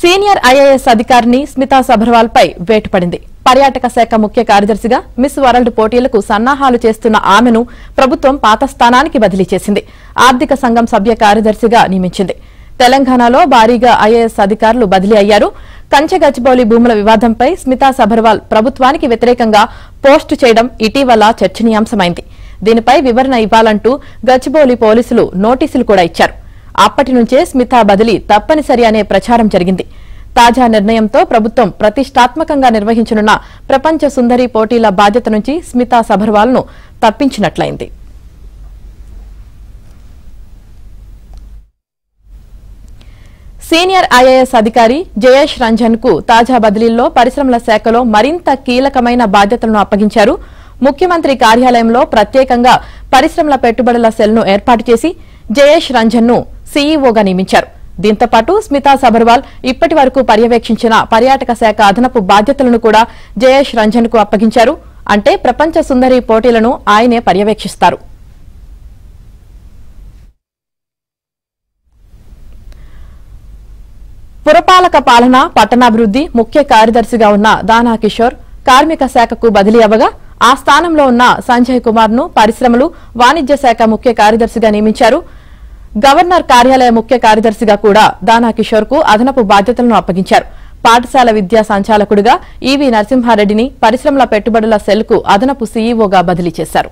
Senior IAS అధికారిని స్మితా సబర్వాల్ పై వేటు పడింది. పర్యాటక శాఖ ముఖ్య కార్యదర్శిగా మిస్ వరల్డ్ పోటీలకు సన్నాహాలు చేస్తున్న ఆమెను ప్రభుత్వం పాత స్థానానికి బదిలీ చేసింది. ఆర్థిక సంఘం సభ్య కార్యదర్శిగా నియమించింది. తెలంగాణలో భారీగా ఐఏఎస్ అధికారులు బదిలీ అయ్యారు. కంచెగచ్చిబౌలి భూముల వివాదంపై స్మితా సబర్వాల్ ప్రభుత్వానికి వ్యతిరేకంగా పోస్టు చేయడం ఇటీవల చర్చనీయాంశమైంది. దీనిపై వివరణ ఇవ్వాలంటూ గచ్చిబౌలి పోలీసులు నోటీసులు కూడా ఇచ్చారు. అప్పటి నుంచే స్మితా బదిలీ తప్పనిసరి అనే ప్రచారం జరిగింది. తాజా నిర్ణయంతో ప్రభుత్వం ప్రతిష్టాత్మకంగా నిర్వహించనున్న ప్రపంచ సుందరి పోటీల బాధ్యత నుంచి స్మితా సబర్వాల్ ను తప్పించినట్లయింది. సీనియర్ ఐఏఎస్ అధికారి జయేష్ రంజన్ కు తాజా బదిలీల్లో పరిశ్రమల శాఖలో మరింత కీలకమైన బాధ్యతలను అప్పగించారు. ముఖ్యమంత్రి కార్యాలయంలో ప్రత్యేకంగా పరిశ్రమల పెట్టుబడుల సెల్ ను ఏర్పాటు చేసి జయేష్ రంజన్ ను సీఈఓగా నియమించారు. దీంతో పాటు స్మితా సబర్వాల్ ఇప్పటి వరకు పర్యవేక్షించిన పర్యాటక శాఖ అదనపు బాధ్యతలను కూడా జయేష్ రంజన్ కు అప్పగించారు. అంటే ప్రపంచ సుందరి పోటీలను ఆయనే పర్యవేక్షిస్తారు. పురపాలక పాలన, పట్టణాభివృద్ది ముఖ్య కార్యదర్శిగా ఉన్న దానా కిషోర్ కార్మిక శాఖకు బదిలీ అవ్వగా ఆ స్థానంలో ఉన్న సంజయ్ కుమార్ ను పరిశ్రమలు, వాణిజ్య శాఖ ముఖ్య కార్యదర్శిగా నియమించారు. గవర్నర్ కార్యాలయ ముఖ్య కార్యదర్శిగా కూడా దానా కిషోర్ కు అదనపు బాధ్యతలను అప్పగించారు. పాఠశాల విద్యా సంచాలకుడిగా ఈవీ నరసింహారెడ్డిని పరిశ్రమల పెట్టుబడుల సెల్ కు అదనపు సీఈఓగా బదిలీ చేశారు.